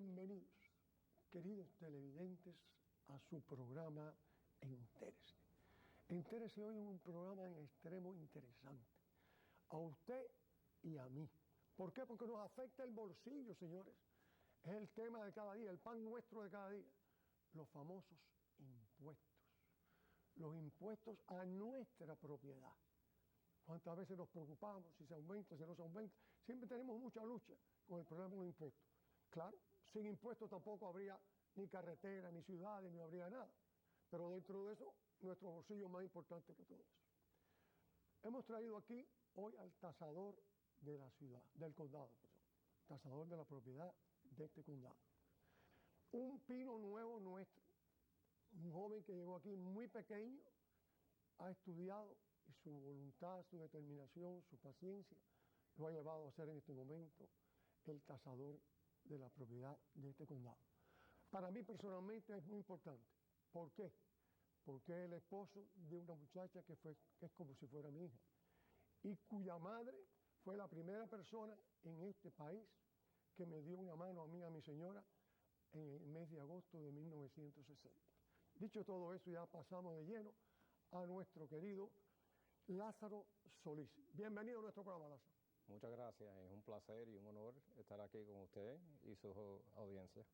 Bienvenidos, queridos televidentes, a su programa Entérese. Entérese hoy es un programa en extremo interesante, a usted y a mí. ¿Por qué? Porque nos afecta el bolsillo, señores. Es el tema de cada día, el pan nuestro de cada día. Los famosos impuestos. Los impuestos a nuestra propiedad. ¿Cuántas veces nos preocupamos si se aumenta, si no se aumenta? Siempre tenemos mucha lucha con el problema de los impuestos. Claro, sin impuestos tampoco habría ni carreteras, ni ciudades, ni habría nada. Pero dentro de eso, nuestro bolsillo es más importante que todo eso. Hemos traído aquí hoy al tasador de la ciudad, del condado, tasador de la propiedad de este condado. Un pino nuevo nuestro, un joven que llegó aquí muy pequeño, ha estudiado y su voluntad, su determinación, su paciencia lo ha llevado a ser en este momento el tasador de la propiedad de este condado. Para mí personalmente es muy importante. ¿Por qué? Porque es el esposo de una muchacha que es como si fuera mi hija y cuya madre fue la primera persona en este país que me dio una mano a mí, a mi señora, en el mes de agosto de 1960. Dicho todo eso, ya pasamos de lleno a nuestro querido Lázaro Solís. Bienvenido a nuestro programa, Lázaro. Muchas gracias, es un placer y un honor estar aquí con usted y su audiencia.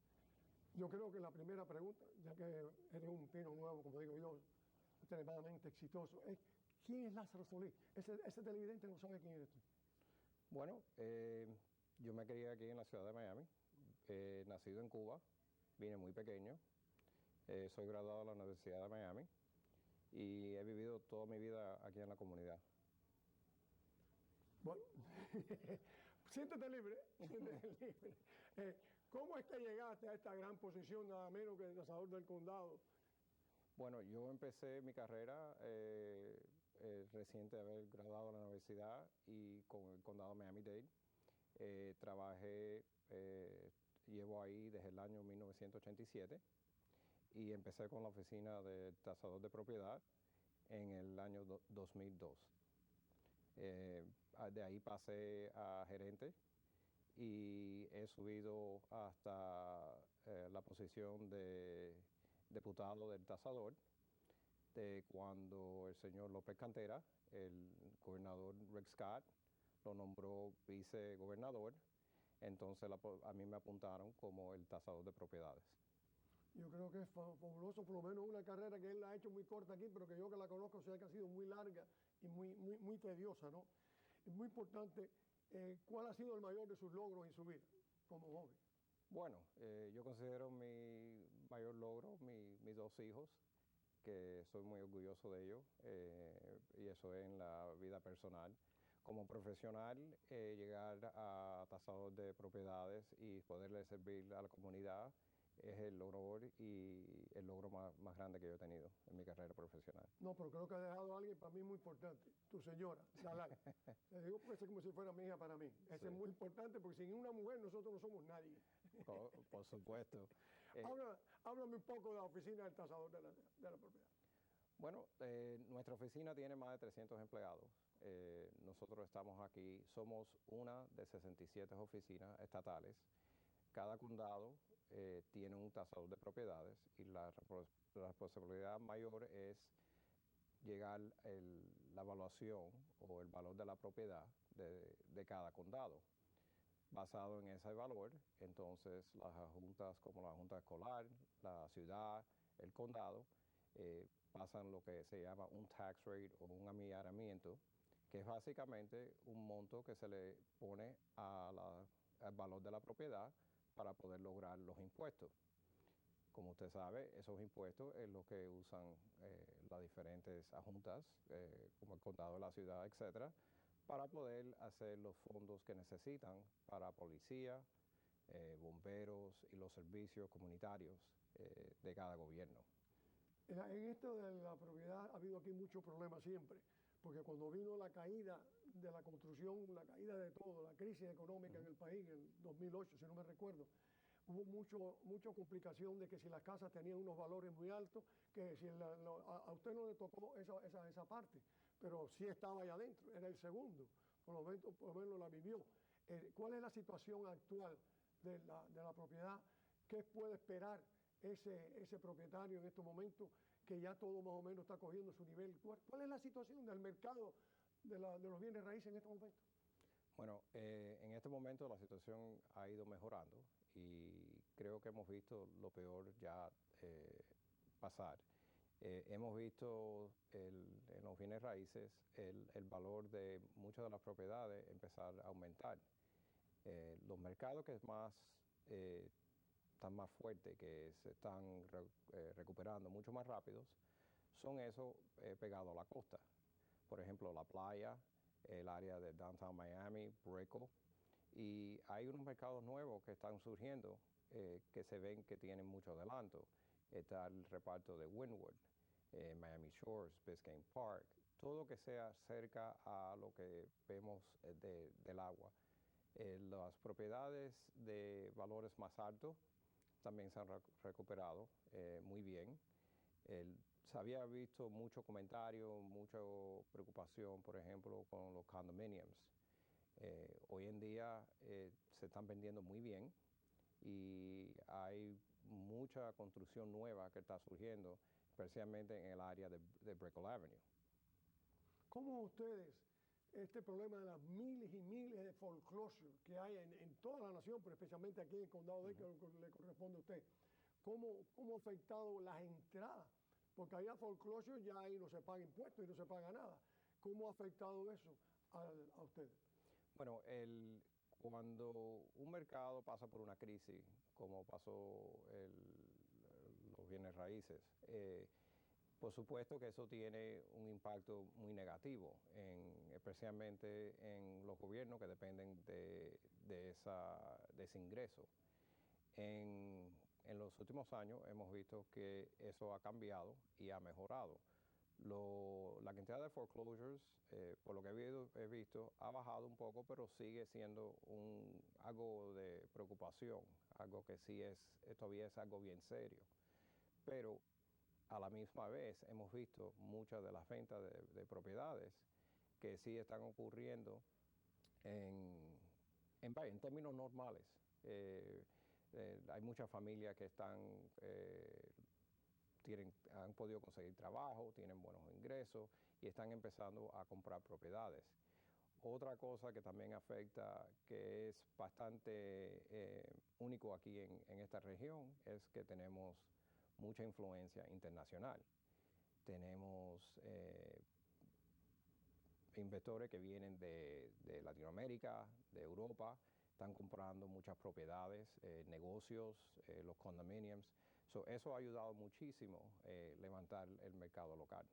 Yo creo que la primera pregunta, ya que eres un pino nuevo, como digo yo, extremadamente exitoso, es ¿quién es Lázaro Solís? Ese televidente no sabe quién eres tú. Bueno, yo me crié aquí en la ciudad de Miami, nacido en Cuba, vine muy pequeño, soy graduado de la Universidad de Miami y he vivido toda mi vida aquí en la comunidad. Bueno, siéntete libre, siéntete libre. ¿Cómo es que llegaste a esta gran posición, nada menos que el tasador del condado? Bueno, yo empecé mi carrera reciente de haber graduado de la universidad y con el condado Miami-Dade. Llevo ahí desde el año 1987 y empecé con la oficina de tasador de propiedad en el año 2002. De ahí pasé a gerente y he subido hasta la posición de diputado del tasador de cuando el señor López Cantera, el gobernador Rick Scott, lo nombró vicegobernador. Entonces a mí me apuntaron como el tasador de propiedades. Yo creo que es fabuloso, por lo menos una carrera que él la ha hecho muy corta aquí, pero que yo que la conozco sé que ha sido muy larga y muy tediosa, ¿no? Es muy importante. ¿Cuál ha sido el mayor de sus logros en su vida como joven? Bueno, yo considero mi mayor logro mis dos hijos, que soy muy orgulloso de ellos, y eso es en la vida personal. Como profesional, llegar a tasador de propiedades y poderle servir a la comunidad es el logro y el logro más grande que yo he tenido en mi carrera profesional. No, pero creo que ha dejado a alguien para mí muy importante, tu señora, Dalai. Le digo porque es como si fuera mi hija para mí. Ese Sí. es muy importante porque sin una mujer nosotros no somos nadie. Por supuesto. Háblame un poco de la oficina del tasador de la propiedad. Bueno, nuestra oficina tiene más de 300 empleados. Nosotros estamos aquí, somos una de 67 oficinas estatales. Cada condado tiene un tasador de propiedades y la responsabilidad mayor es llegar la evaluación o el valor de la propiedad de cada condado. Basado en ese valor, entonces las juntas como la Junta Escolar, la ciudad, el condado, pasan lo que se llama un tax rate o un amillaramiento, que es básicamente un monto que se le pone al valor de la propiedad para poder lograr los impuestos. Como usted sabe, esos impuestos es lo que usan las diferentes juntas, como el condado, la ciudad, etcétera, para poder hacer los fondos que necesitan para policía, bomberos y los servicios comunitarios de cada gobierno. En esto de la propiedad ha habido aquí muchos problemas siempre, porque cuando vino la caída de la construcción, la caída de todo, la crisis económica en el país, en el 2008, si no me recuerdo, hubo mucha complicación de que si las casas tenían unos valores muy altos, que si a usted no le tocó esa parte, pero sí estaba allá adentro, era el segundo, por lo menos la vivió. ¿Cuál es la situación actual de la propiedad ¿Qué puede esperar ese propietario en estos momentos que ya todo más o menos está cogiendo su nivel? ¿Cuál es la situación del mercado de los bienes raíces en este momento? Bueno, en este momento la situación ha ido mejorando y creo que hemos visto lo peor ya pasar. Hemos visto en los bienes raíces el valor de muchas de las propiedades empezar a aumentar. Los mercados que están más fuertes, que se están recuperando mucho más rápidos, son esos pegados a la costa. Por ejemplo, la playa, el área de Downtown Miami, Brickell, y hay unos mercados nuevos que están surgiendo que se ven que tienen mucho adelanto. Está el reparto de Wynwood, Miami Shores, Biscayne Park, todo que sea cerca a lo que vemos del agua. Las propiedades de valores más altos también se han recuperado muy bien. Se había visto mucho comentario, mucha preocupación, por ejemplo, con los condominiums. Hoy en día se están vendiendo muy bien y hay mucha construcción nueva que está surgiendo, especialmente en el área de Brickell Avenue. ¿Cómo ustedes, este problema de las miles y miles de foreclosures que hay en toda la nación, pero especialmente aquí en el condado de que le corresponde a usted, ¿cómo ha afectado las entradas? Porque allá foreclosure ya ahí no se paga impuestos y no se paga nada. ¿Cómo ha afectado eso a ustedes? Bueno, cuando un mercado pasa por una crisis, como pasó los bienes raíces, por supuesto que eso tiene un impacto muy negativo, especialmente en los gobiernos que dependen de ese ingreso. En los últimos años hemos visto que eso ha cambiado y ha mejorado. La cantidad de foreclosures, por lo que he visto, ha bajado un poco, pero sigue siendo algo de preocupación, algo que sí todavía es algo bien serio. Pero a la misma vez hemos visto muchas de las ventas de propiedades que sí están ocurriendo en términos normales. Hay muchas familias que han podido conseguir trabajo, tienen buenos ingresos y están empezando a comprar propiedades. Otra cosa que también afecta, que es bastante único aquí en esta región, es que tenemos mucha influencia internacional. Tenemos inversores que vienen de Latinoamérica, de Europa, están comprando muchas propiedades, negocios, los condominiums. Eso ha ayudado muchísimo a levantar el mercado local.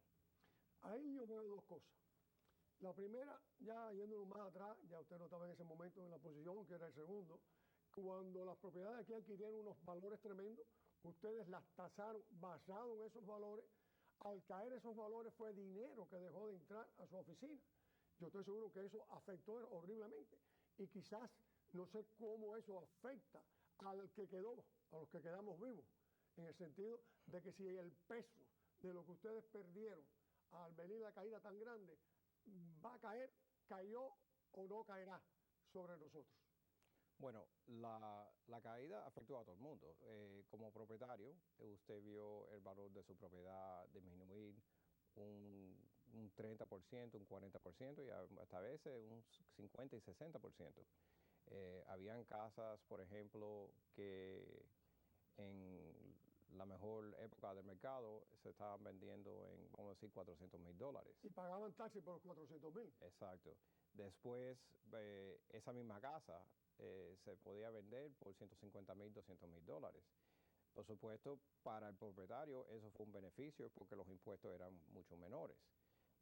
Ahí yo veo dos cosas. La primera, ya yéndonos más atrás, ya usted no estaba en ese momento en la posición, que era el segundo, cuando las propiedades aquí adquirieron unos valores tremendos, ustedes las tasaron basado en esos valores. Al caer esos valores fue dinero que dejó de entrar a su oficina. Yo estoy seguro que eso afectó horriblemente y quizás no sé cómo eso afecta al que quedó, a los que quedamos vivos, en el sentido de que si el peso de lo que ustedes perdieron al venir la caída tan grande va a caer, cayó o no caerá sobre nosotros. Bueno, la caída afectó a todo el mundo. Como propietario, usted vio el valor de su propiedad disminuir un 30%, un 40% y hasta a veces un 50 y 60%. Habían casas, por ejemplo, que en la mejor época del mercado se estaban vendiendo en, vamos a decir, $400,000. Y pagaban taxi por los 400,000. Exacto. Después, esa misma casa se podía vender por $150,000, $200,000. Por supuesto, para el propietario eso fue un beneficio porque los impuestos eran mucho menores.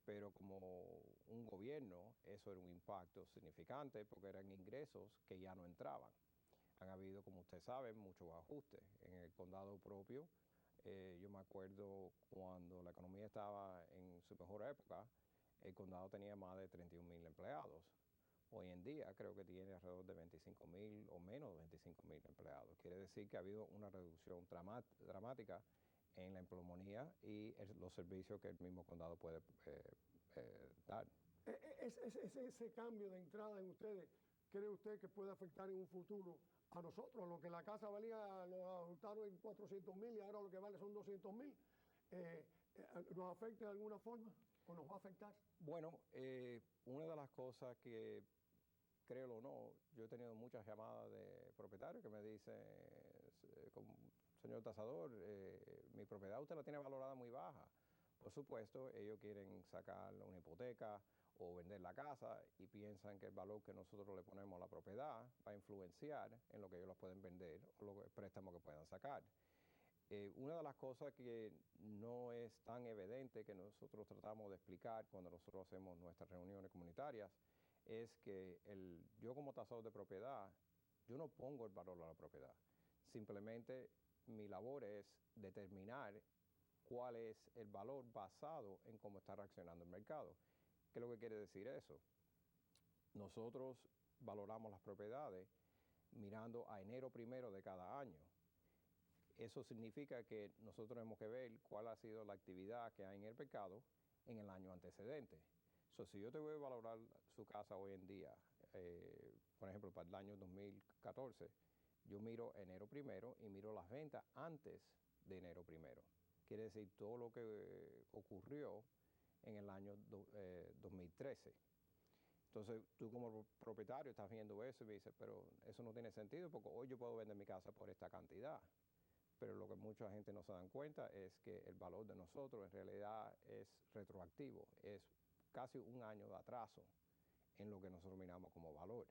Pero como un gobierno, eso era un impacto significante porque eran ingresos que ya no entraban. Han habido, como usted sabe, muchos ajustes. En el condado propio, yo me acuerdo cuando la economía estaba en su mejor época, el condado tenía más de 31,000 empleados. Hoy en día creo que tiene alrededor de 25,000 o menos de 25,000 empleados. Quiere decir que ha habido una reducción dramática en la empleomanía y los servicios que el mismo condado puede dar. Ese cambio de entrada en ustedes, ¿cree usted que puede afectar en un futuro A nosotros, lo que la casa valía, lo ajustaron en 400,000 y ahora lo que vale son 200,000. ¿Nos afecta de alguna forma o nos va a afectar? Bueno, una de las cosas que, créelo o no, yo he tenido muchas llamadas de propietarios que me dicen, señor tasador, mi propiedad usted la tiene valorada muy baja. Por supuesto, ellos quieren sacar una hipoteca o vender la casa y piensan que el valor que nosotros le ponemos a la propiedad va a influenciar en lo que ellos la pueden vender o el préstamo que puedan sacar. Una de las cosas que no es tan evidente que nosotros tratamos de explicar cuando nosotros hacemos nuestras reuniones comunitarias es que yo como tasador de propiedad, yo no pongo el valor a la propiedad. Simplemente mi labor es determinar cuál es el valor basado en cómo está reaccionando el mercado. ¿Qué es lo que quiere decir eso? Nosotros valoramos las propiedades mirando a enero 1 de cada año. Eso significa que nosotros tenemos que ver cuál ha sido la actividad que hay en el mercado en el año antecedente. Si yo te voy a valorar su casa hoy en día, por ejemplo, para el año 2014, yo miro enero 1 y miro las ventas antes de enero 1. Quiere decir todo lo que ocurrió en el año 2013. Entonces, tú como propietario estás viendo eso y me dices, pero eso no tiene sentido porque hoy yo puedo vender mi casa por esta cantidad. Pero lo que mucha gente no se dan cuenta es que el valor de nosotros en realidad es retroactivo, es casi un año de atraso en lo que nosotros miramos como valor.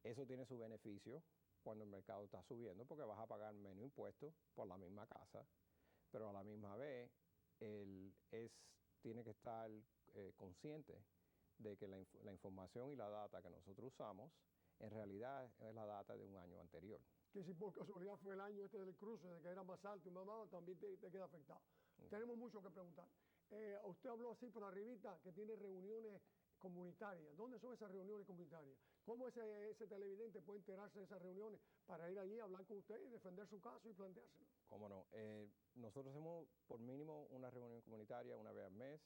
Eso tiene su beneficio cuando el mercado está subiendo porque vas a pagar menos impuestos por la misma casa, pero a la misma vez tiene que estar consciente de que la información y la data que nosotros usamos en realidad es la data de un año anterior. Que si por casualidad fue el año del cruce, de que era más alto y más bajo, también te queda afectado. Tenemos mucho que preguntar. Usted habló así por arribita que tiene reuniones comunitarias. ¿Dónde son esas reuniones comunitarias? ¿Cómo ese televidente puede enterarse de esas reuniones para ir allí a hablar con usted y defender su caso y planteárselo? ¿Cómo no? Nosotros hacemos por mínimo una reunión comunitaria una vez al mes.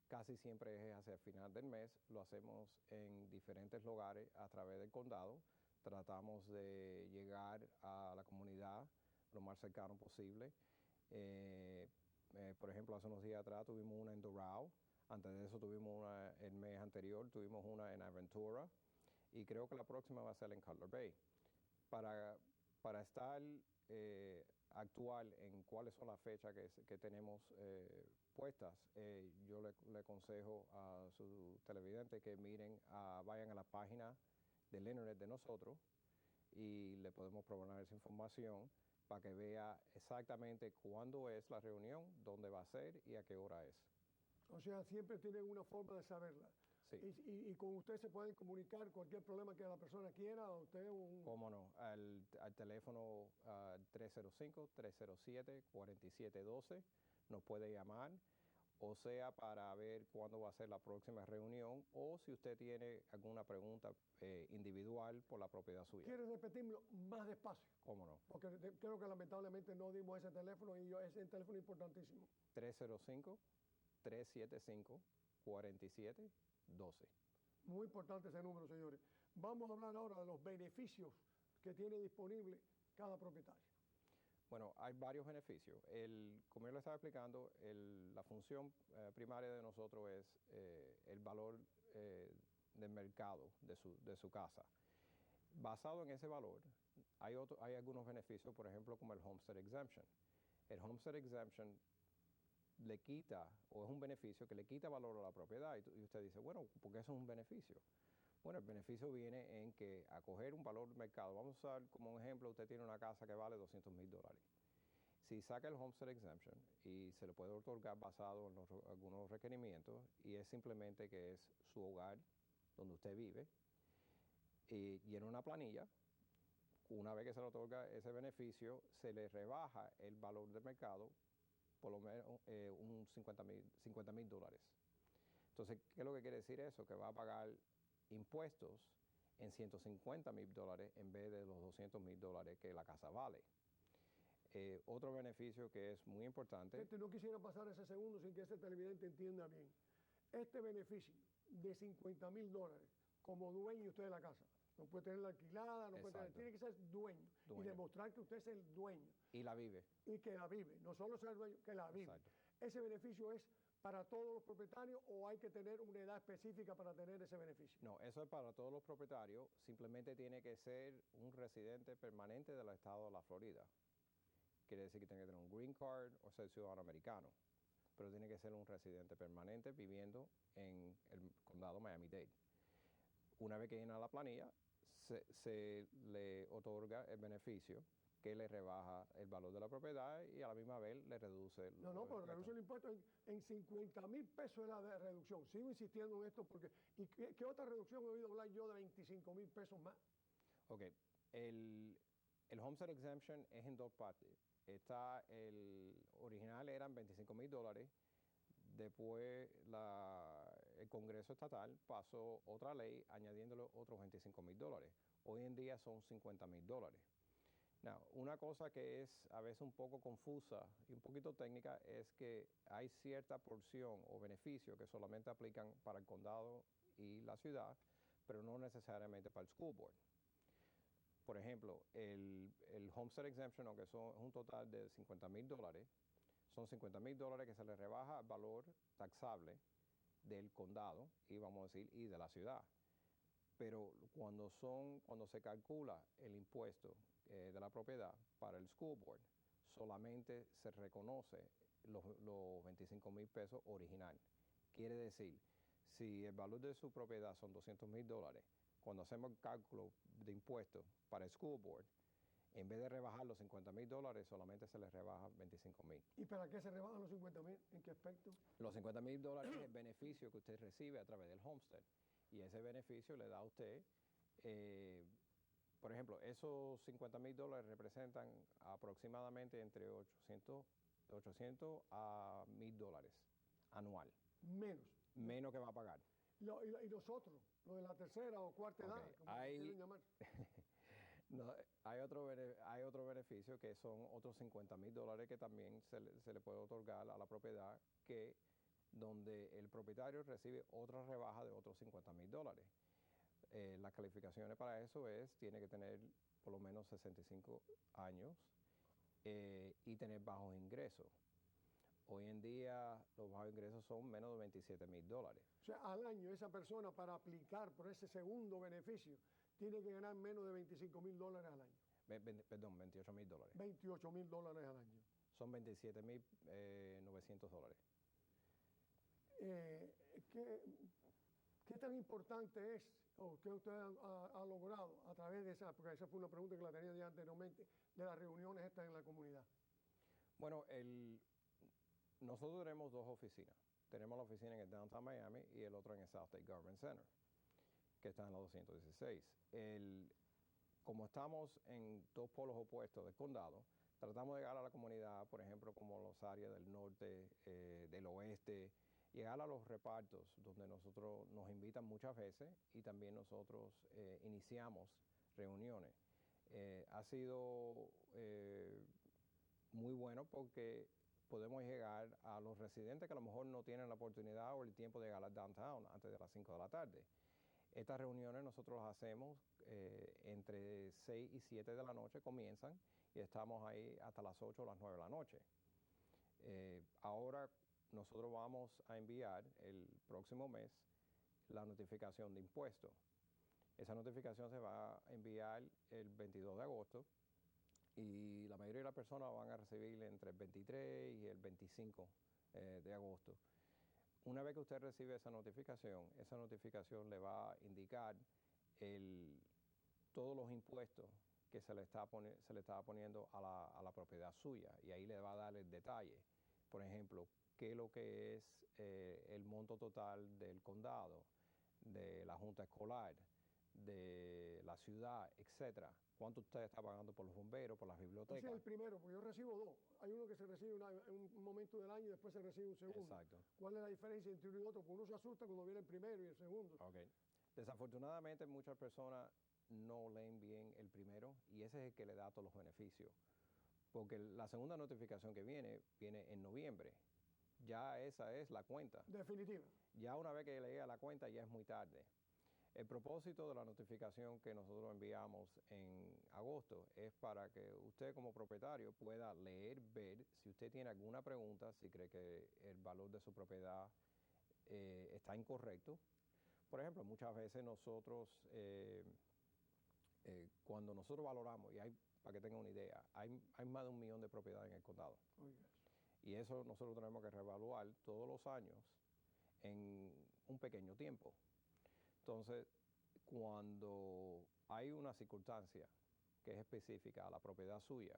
Casi siempre es hacia el final del mes. Lo hacemos en diferentes lugares a través del condado. Tratamos de llegar a la comunidad lo más cercano posible. Por ejemplo, hace unos días atrás tuvimos una en Doral. Antes de eso tuvimos una el mes anterior, tuvimos una en Aventura. Y creo que la próxima va a ser en Cutler Bay. Para estar actual en cuáles son las fechas que tenemos puestas, yo le aconsejo a sus televidentes que vayan a la página del internet de nosotros y le podemos proveer esa información para que vea exactamente cuándo es la reunión, dónde va a ser y a qué hora es. O sea, siempre tienen una forma de saberla. Sí. Y con usted se pueden comunicar cualquier problema que la persona quiera, o usted ¿Cómo no? Al teléfono 305-307-4712 nos puede llamar, o sea, para ver cuándo va a ser la próxima reunión, o si usted tiene alguna pregunta individual por la propiedad suya. ¿Quiere repetirlo más despacio? ¿Cómo no? Porque creo que lamentablemente no dimos ese teléfono y ese teléfono es importantísimo. 305-375-4712. Muy importante ese número, señores. Vamos a hablar ahora de los beneficios que tiene disponible cada propietario. Bueno, hay varios beneficios. Como yo le estaba explicando, la función primaria de nosotros es el valor del mercado de su casa. Basado en ese valor, hay algunos beneficios, por ejemplo, como el Homestead Exemption. El Homestead Exemption le quita, o es un beneficio que le quita valor a la propiedad. Y usted dice, bueno, ¿por qué eso es un beneficio? Bueno, el beneficio viene en que a coger un valor de mercado, vamos a usar como un ejemplo, usted tiene una casa que vale $200,000. Si saca el Homestead Exemption y se le puede otorgar basado en algunos requerimientos, y es simplemente que es su hogar donde usted vive, y llena una planilla, una vez que se le otorga ese beneficio, se le rebaja el valor del mercado por lo menos un $50,000. Entonces, ¿qué es lo que quiere decir eso? Que va a pagar impuestos en $150,000 en vez de los $200,000 que la casa vale. Otro beneficio que es muy importante. No quisiera pasar ese segundo sin que ese televidente entienda bien. Este beneficio de $50,000 como dueño usted de la casa, No puede tenerla alquilada, no puede tener, Exacto. tiene que ser dueño, y Dueño. demostrar que usted es el dueño Y la vive. y que la vive, no solo ser el dueño, que la vive. Exacto. ¿Ese beneficio es para todos los propietarios o hay que tener una edad específica para tener ese beneficio? No, eso es para todos los propietarios, simplemente tiene que ser un residente permanente del estado de la Florida. Quiere decir que tiene que tener un green card o ser ciudadano americano, pero tiene que ser un residente permanente viviendo en el condado Miami-Dade. Una vez que llena la planilla, se le otorga el beneficio que le rebaja el valor de la propiedad y a la misma vez le reduce el No, pero impuesto. reduce el impuesto en 50,000 pesos era de reducción. Sigo insistiendo en esto porque, ¿y qué otra reducción he oído hablar yo de 25,000 pesos más? Ok, el homestead exemption es en dos partes. Está el original eran $25,000. Después el Congreso Estatal pasó otra ley añadiéndole otros $25,000. Hoy en día son $50,000. Now, una cosa que es a veces un poco confusa y un poquito técnica es que hay cierta porción o beneficio que solamente aplican para el condado y la ciudad, pero no necesariamente para el school board. Por ejemplo, el homestead exemption, aunque es un total de $50,000, son $50,000 que se le rebaja el valor taxable del condado y vamos a decir y de la ciudad. Pero cuando se calcula el impuesto de la propiedad para el school board, solamente se reconoce los $25,000 pesos original. Quiere decir, si el valor de su propiedad son $200,000, cuando hacemos el cálculo de impuestos para el school board, en vez de rebajar los $50,000, solamente se les rebaja $25,000. ¿Y para qué se rebajan los 50,000? ¿En qué aspecto? Los $50,000 es el beneficio que usted recibe a través del homestead. Y ese beneficio le da a usted, por ejemplo, esos $50,000 representan aproximadamente entre $800 a $1,000 anual. Menos que va a pagar. Y nosotros, lo de la tercera o cuarta edad, como quieren llamar. No, hay otro beneficio que son otros $50,000 que también se le puede otorgar a la propiedad, que donde el propietario recibe otra rebaja de otros $50,000. Las calificaciones para eso tiene que tener por lo menos 65 años y tener bajos ingresos. Hoy en día los bajos ingresos son menos de $27,000. O sea, al año esa persona para aplicar por ese segundo beneficio tiene que ganar menos de $25,000 al año. Perdón, $28,000. $28,000 al año. Son $27,900. ¿Qué tan importante es, o qué usted ha logrado a través de esa, porque esa fue una pregunta que la tenía ya anteriormente, de las reuniones estas en la comunidad? Bueno, nosotros tenemos dos oficinas. Tenemos la oficina en el Downtown Miami y el otro en el South State Government Center, que está en la 216. Como estamos en dos polos opuestos del condado, tratamos de llegar a la comunidad, por ejemplo, como las áreas del norte, del oeste, llegar a los repartos donde nosotros nos invitan muchas veces y también nosotros iniciamos reuniones. Ha sido muy bueno porque podemos llegar a los residentes que a lo mejor no tienen la oportunidad o el tiempo de llegar al downtown antes de las 5 de la tarde. Estas reuniones nosotros las hacemos entre 6 y 7 de la noche, comienzan y estamos ahí hasta las 8 o las 9 de la noche. Ahora nosotros vamos a enviar el próximo mes la notificación de impuestos. Esa notificación se va a enviar el 22 de agosto y la mayoría de las personas van a recibir entre el 23 y el 25 de agosto. Una vez que usted recibe esa notificación le va a indicar todos los impuestos que se le está poniendo a la propiedad suya y ahí le va a dar el detalle. Por ejemplo, qué es lo que es el monto total del condado, de la junta escolar, de la ciudad, etcétera. ¿Cuánto usted está pagando por los bomberos, por las bibliotecas? Ese es el primero, porque yo recibo dos. Hay uno que se recibe en un momento del año y después se recibe un segundo. Exacto. ¿Cuál es la diferencia entre uno y otro? Porque uno se asusta cuando viene el primero y el segundo. Okay. Desafortunadamente muchas personas no leen bien el primero y ese es el que le da todos los beneficios. Porque la segunda notificación que viene en noviembre. Ya esa es la cuenta. Definitiva. Ya una vez que le llega la cuenta ya es muy tarde. El propósito de la notificación que nosotros enviamos en agosto es para que usted como propietario pueda leer, ver si usted tiene alguna pregunta, si cree que el valor de su propiedad está incorrecto. Por ejemplo, muchas veces nosotros, cuando nosotros valoramos, y para que tengan una idea, hay más de 1 millón de propiedades en el condado. Oiga. Y eso nosotros tenemos que reevaluar todos los años en un pequeño tiempo. Entonces, cuando hay una circunstancia que es específica a la propiedad suya,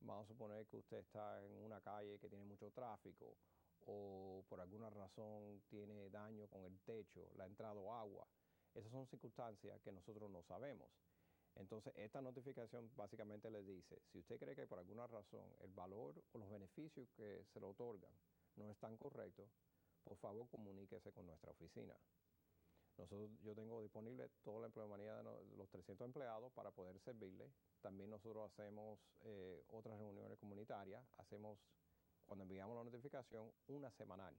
vamos a suponer que usted está en una calle que tiene mucho tráfico o por alguna razón tiene daño con el techo, le ha entrado agua. Esas son circunstancias que nosotros no sabemos. Entonces, esta notificación básicamente le dice, si usted cree que por alguna razón el valor o los beneficios que se le otorgan no están correctos, por favor comuníquese con nuestra oficina. Yo tengo disponible toda la empleomanía de los 300 empleados para poder servirle. También nosotros hacemos otras reuniones comunitarias. Cuando enviamos la notificación, una semanal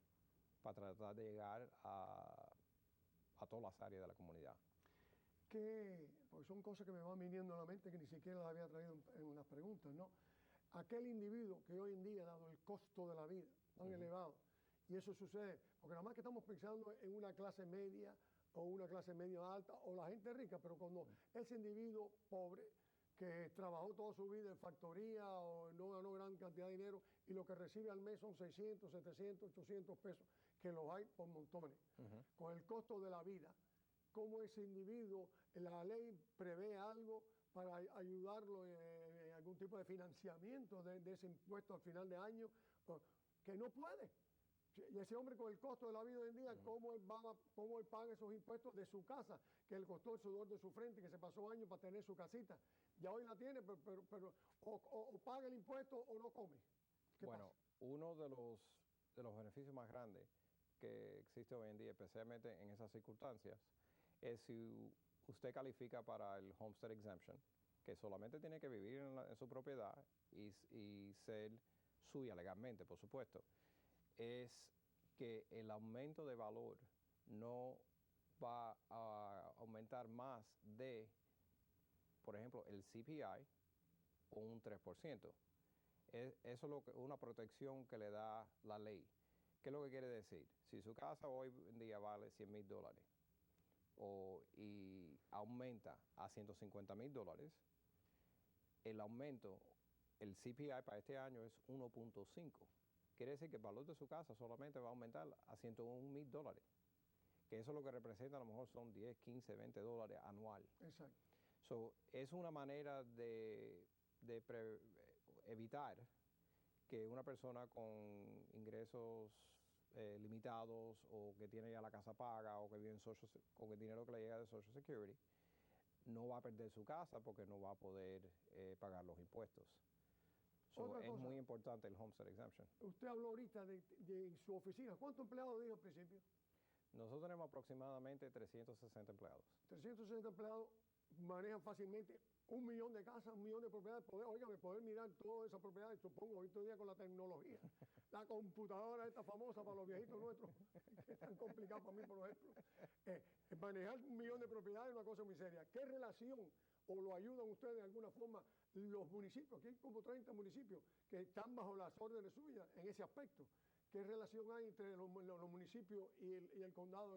para tratar de llegar a todas las áreas de la comunidad. Pues son cosas que me van viniendo a la mente que ni siquiera las había traído en unas preguntas, ¿no? Aquel individuo que hoy en día, dado el costo de la vida tan elevado, y eso sucede, porque nada más que estamos pensando en una clase media o una clase media alta o la gente rica, pero cuando ese individuo pobre que trabajó toda su vida en factoría o no ganó gran cantidad de dinero y lo que recibe al mes son 600, 700, 800 pesos, que los hay por montones, con el costo de la vida, cómo ese individuo, la ley prevé algo para ayudarlo en algún tipo de financiamiento de ese impuesto al final de año, que no puede. Y ese hombre con el costo de la vida hoy en día, ¿cómo él paga esos impuestos de su casa, que le costó el sudor de su frente, que se pasó años para tener su casita? Ya hoy la tiene, pero o paga el impuesto o no come. ¿Qué pasa? Uno de los beneficios más grandes que existe hoy en día, especialmente en esas circunstancias, es si usted califica para el Homestead Exemption, que solamente tiene que vivir en su propiedad y ser suya legalmente, por supuesto, es que el aumento de valor no va a aumentar más de, por ejemplo, el CPI o un 3%. Eso es una protección que le da la ley. ¿Qué es lo que quiere decir? Si su casa hoy en día vale $100,000 y aumenta a $150,000, el aumento, el CPI para este año es 1.5. Quiere decir que el valor de su casa solamente va a aumentar a $101,000, que eso lo que representa a lo mejor son 10, 15, $20 anual. Exacto. Es una manera de evitar que una persona con ingresos limitados o que tiene ya la casa paga o que vive con el dinero que le llega de Social Security no va a perder su casa porque no va a poder pagar los impuestos. Es muy importante el Homestead Exemption. Usted habló ahorita de su oficina. ¿Cuántos empleados dijo al principio? Nosotros tenemos aproximadamente 360 empleados. 360 empleados manejan fácilmente 1 millón de casas, 1 millón de propiedades. Poder mirar todas esas propiedades, supongo, hoy en día con la tecnología. La computadora esta famosa para los viejitos nuestros, que es tan complicado para mí, por ejemplo. Manejar 1 millón de propiedades es una cosa muy seria. ¿Qué relación o lo ayudan ustedes de alguna forma los municipios? Aquí hay como 30 municipios que están bajo las órdenes suyas en ese aspecto. ¿Qué relación hay entre los municipios y el condado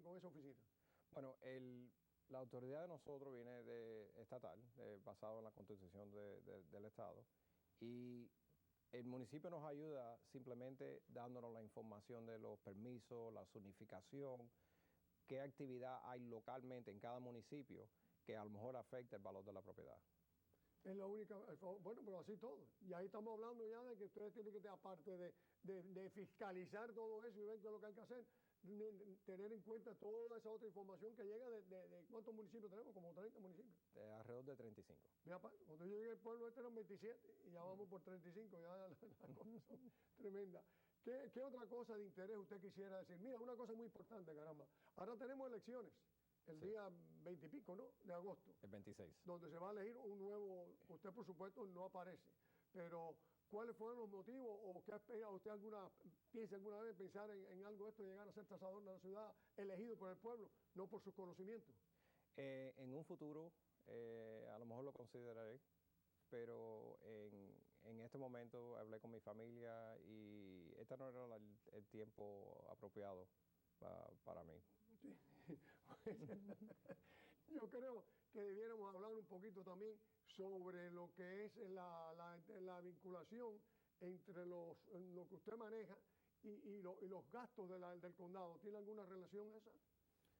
con esa oficina? Bueno, la autoridad de nosotros viene estatal, basado en la constitución del estado, y el municipio nos ayuda simplemente dándonos la información de los permisos, la zonificación, qué actividad hay localmente en cada municipio que a lo mejor afecta el valor de la propiedad. Es la única, bueno, pero así todo. Y ahí estamos hablando ya de que ustedes tienen que, aparte de fiscalizar todo eso y ver qué es lo que hay que hacer, tener en cuenta toda esa otra información que llega de ¿cuántos municipios tenemos? Como 30 municipios. Alrededor de 35. Mira, cuando yo llegué al pueblo este eran 27 y ya vamos por 35, ya las cosas son tremendas. ¿Qué otra cosa de interés usted quisiera decir? Mira, una cosa muy importante, caramba. Ahora tenemos elecciones, el día 20 y pico, ¿no? De agosto. El 26. Donde se va a elegir un nuevo, usted por supuesto no aparece, pero ¿Cuáles fueron los motivos o qué espera usted piensa alguna vez pensar en algo de esto, llegar a ser tasador de la ciudad, elegido por el pueblo, no por sus conocimientos? En un futuro, a lo mejor lo consideraré, pero en este momento hablé con mi familia y este no era el tiempo apropiado para mí. Sí. Yo creo que debiéramos hablar un poquito también sobre lo que es la vinculación entre lo que usted maneja y los gastos del condado. ¿Tiene alguna relación esa?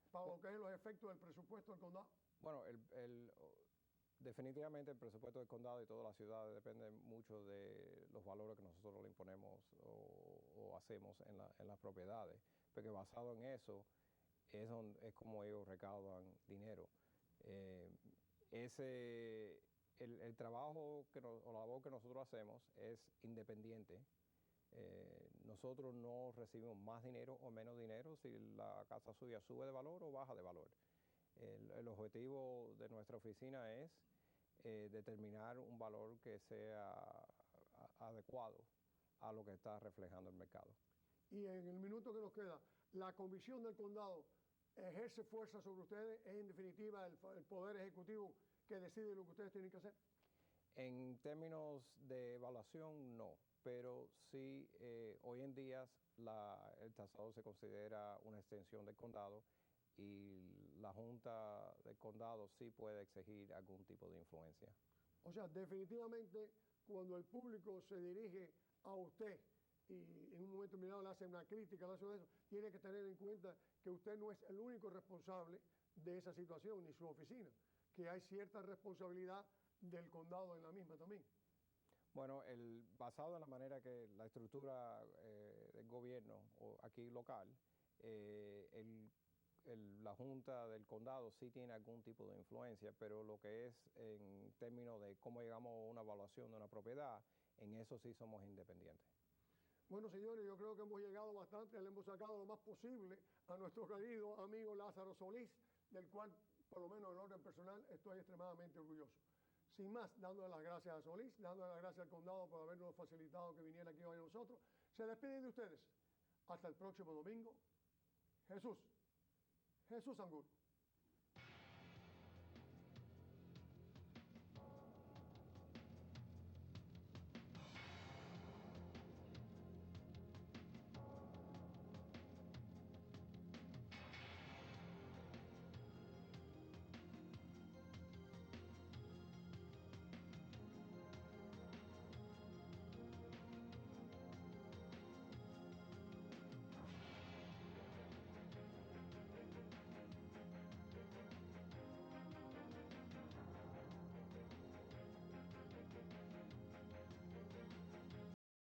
Para lo que es los efectos del presupuesto del condado. Bueno, definitivamente el presupuesto del condado y toda la ciudad depende mucho de los valores que nosotros le imponemos o hacemos en las propiedades, porque basado en eso es como ellos recaudan dinero. El trabajo o la labor que nosotros hacemos es independiente. Nosotros no recibimos más dinero o menos dinero si la casa suya sube de valor o baja de valor. El objetivo de nuestra oficina es determinar un valor que sea adecuado a lo que está reflejando el mercado. Y en el minuto que nos queda, la comisión del condado ejerce fuerza sobre ustedes, es en definitiva el poder ejecutivo que decide lo que ustedes tienen que hacer. En términos de evaluación, no, pero sí, hoy en día el tasador se considera una extensión del condado y la Junta del Condado sí puede exigir algún tipo de influencia. O sea, definitivamente cuando el público se dirige a usted y en un momento determinado le hace una crítica, le hace eso, tiene que tener en cuenta que usted no es el único responsable de esa situación, ni su oficina, que hay cierta responsabilidad del condado en la misma también. Bueno, basado en la manera que la estructura del gobierno aquí local, la Junta del Condado sí tiene algún tipo de influencia, pero lo que es en términos de cómo llegamos a una evaluación de una propiedad, en eso sí somos independientes. Bueno, señores, yo creo que hemos llegado bastante, le hemos sacado lo más posible a nuestro querido amigo Lázaro Solís, del cual, por lo menos en orden personal, estoy extremadamente orgulloso. Sin más, dándole las gracias a Solís, dándole las gracias al condado por habernos facilitado que viniera aquí hoy a nosotros. Se despide de ustedes. Hasta el próximo domingo. Jesús Angulo.